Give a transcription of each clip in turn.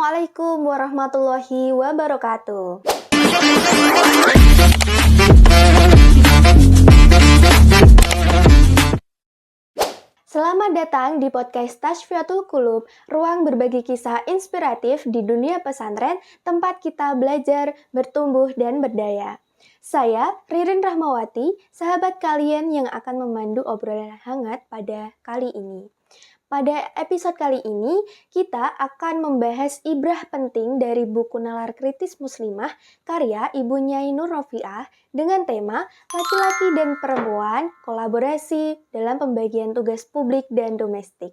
Assalamualaikum warahmatullahi wabarakatuh. Selamat datang di podcast Tashfiatul Qulub, ruang berbagi kisah inspiratif di dunia pesantren, tempat kita belajar, bertumbuh, dan berdaya. Saya, Ririn Rahmawati, sahabat kalian yang akan memandu obrolan hangat pada kali ini. Pada episode kali ini, kita akan membahas ibrah penting dari buku Nalar Kritis Muslimah karya Ibu Nyai Nur Rofiah dengan tema laki-laki dan perempuan kolaborasi dalam pembagian tugas publik dan domestik.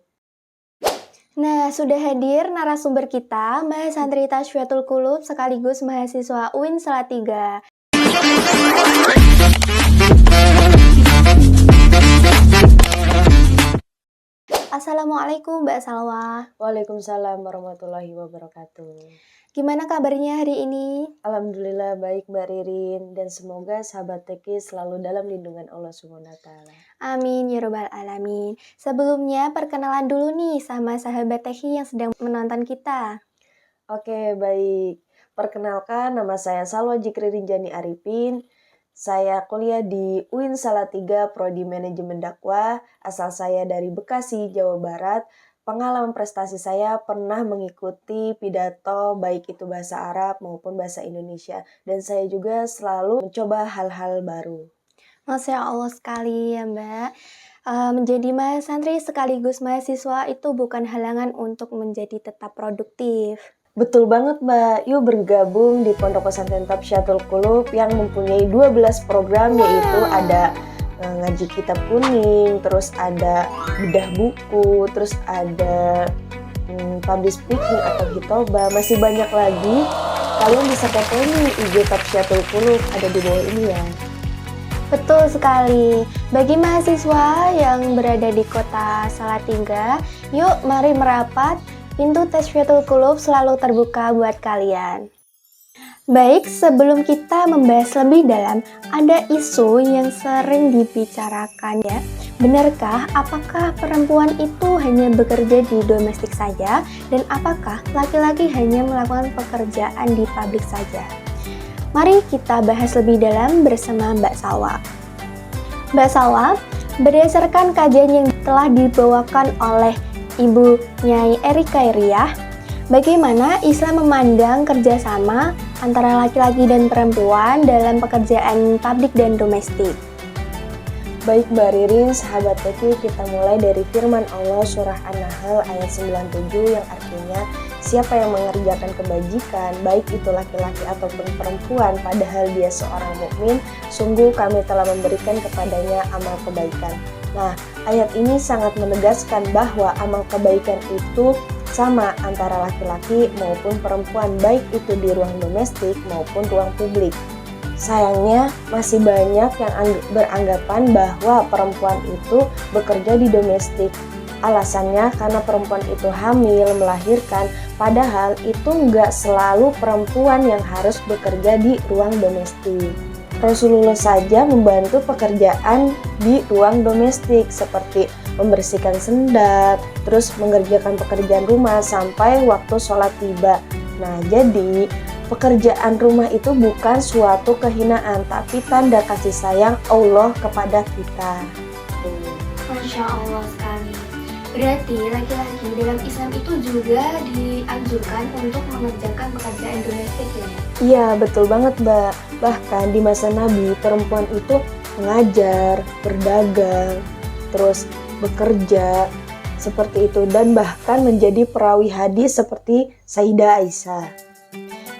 Nah, sudah hadir narasumber kita, Mbak Santri Tashfiatul Qulub sekaligus mahasiswa UIN Salatiga. Assalamualaikum Mbak Salwa. Waalaikumsalam warahmatullahi wabarakatuh. Gimana kabarnya hari ini? Alhamdulillah baik Mbak Ririn, dan semoga sahabat TK selalu dalam lindungan Allah SWT. Amin ya robbal alamin. Sebelumnya perkenalan dulu nih sama sahabat TK yang sedang menonton kita. Oke, baik. Perkenalkan, nama saya Salwa Jikri Rinjani Arifin. Saya kuliah di UIN Salatiga, Prodi Manajemen Dakwah. Asal saya dari Bekasi, Jawa Barat. Pengalaman prestasi saya pernah mengikuti pidato baik itu bahasa Arab maupun bahasa Indonesia. Dan saya juga selalu mencoba hal-hal baru. Masya Allah sekali ya Mbak. Menjadi santri sekaligus mahasiswa itu bukan halangan untuk menjadi tetap produktif. Betul banget Mbak, yuk bergabung di Pondok Pesantren Tashfiatul Qulub yang mempunyai 12 program, yaitu ada ngaji kitab kuning, terus ada bedah buku, terus ada public speaking atau hitobah, masih banyak lagi. Kalian bisa kepo nih IG Tashfiatul Qulub, ada di bawah ini ya. Betul sekali. Bagi mahasiswa yang berada di kota Salatiga, yuk mari merapat. Pintu Tashfiatul Qulub selalu terbuka buat kalian. Baik, sebelum kita membahas lebih dalam, ada isu yang sering dibicarakan ya. Benarkah apakah perempuan itu hanya bekerja di domestik saja, dan apakah laki-laki hanya melakukan pekerjaan di pabrik saja? Mari kita bahas lebih dalam bersama Mbak Salwa. Mbak Salwa, berdasarkan kajian yang telah dibawakan oleh Ibu Nyai Erika Iriah, bagaimana Islam memandang kerjasama antara laki-laki dan perempuan dalam pekerjaan pabrik dan domestik? Baik Mbak Ririn, sahabat TK, kita mulai dari firman Allah surah An-Nahl ayat 97 yang artinya siapa yang mengerjakan kebajikan, baik itu laki-laki ataupun perempuan, padahal dia seorang mukmin, sungguh kami telah memberikan kepadanya amal kebaikan. Nah, ayat ini sangat menegaskan bahwa amal kebaikan itu sama antara laki-laki maupun perempuan, baik itu di ruang domestik maupun ruang publik. Sayangnya, masih banyak yang beranggapan bahwa perempuan itu bekerja di domestik. Alasannya karena perempuan itu hamil, melahirkan, padahal itu nggak selalu perempuan yang harus bekerja di ruang domestik. Rasulullah saja membantu pekerjaan di ruang domestik seperti membersihkan sendap, terus mengerjakan pekerjaan rumah sampai waktu sholat tiba. Nah, jadi pekerjaan rumah itu bukan suatu kehinaan, tapi tanda kasih sayang Allah kepada kita. Masya Allah sekali. Berarti laki-laki dalam Islam itu juga dianjurkan untuk mengerjakan pekerjaan domestik ya? Iya, betul banget Mbak. Bahkan di masa Nabi, perempuan itu mengajar, berdagang, terus bekerja, seperti itu. Dan bahkan menjadi perawi hadis seperti Sayyidah Aisyah.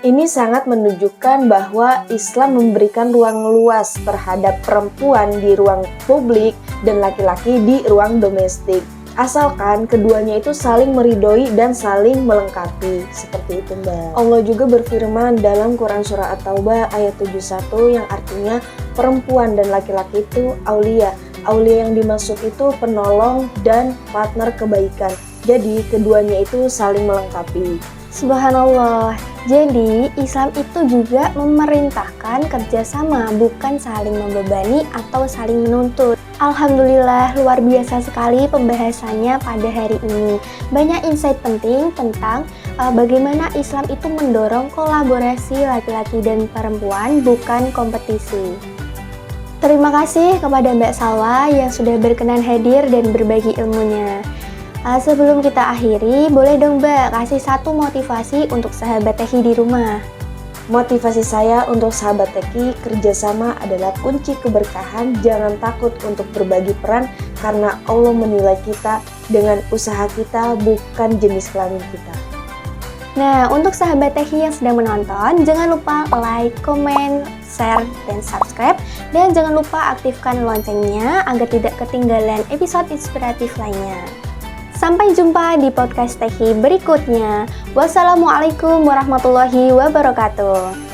Ini sangat menunjukkan bahwa Islam memberikan ruang luas terhadap perempuan di ruang publik dan laki-laki di ruang domestik. Asalkan keduanya itu saling meridhoi dan saling melengkapi. Seperti itu Mbak. Allah juga berfirman dalam Quran Surah At-Taubah ayat 71 yang artinya perempuan dan laki-laki itu aulia. Aulia yang dimaksud itu penolong dan partner kebaikan. Jadi keduanya itu saling melengkapi. Subhanallah. Jadi Islam itu juga memerintahkan kerjasama, bukan saling membebani atau saling menuntut. Alhamdulillah, luar biasa sekali pembahasannya pada hari ini. Banyak insight penting tentang bagaimana Islam itu mendorong kolaborasi laki-laki dan perempuan, bukan kompetisi. Terima kasih kepada Mbak Salwa yang sudah berkenan hadir dan berbagi ilmunya. Sebelum kita akhiri, boleh dong Mbak kasih satu motivasi untuk sahabat Teki di rumah. Motivasi saya untuk sahabat Teki, kerjasama adalah kunci keberkahan. Jangan takut untuk berbagi peran karena Allah menilai kita dengan usaha kita, bukan jenis kelamin kita. Nah, untuk sahabat Teki yang sedang menonton, jangan lupa like, komen, share, dan subscribe. Dan jangan lupa aktifkan loncengnya agar tidak ketinggalan episode inspiratif lainnya. Sampai jumpa di podcast Teki berikutnya. Wassalamualaikum warahmatullahi wabarakatuh.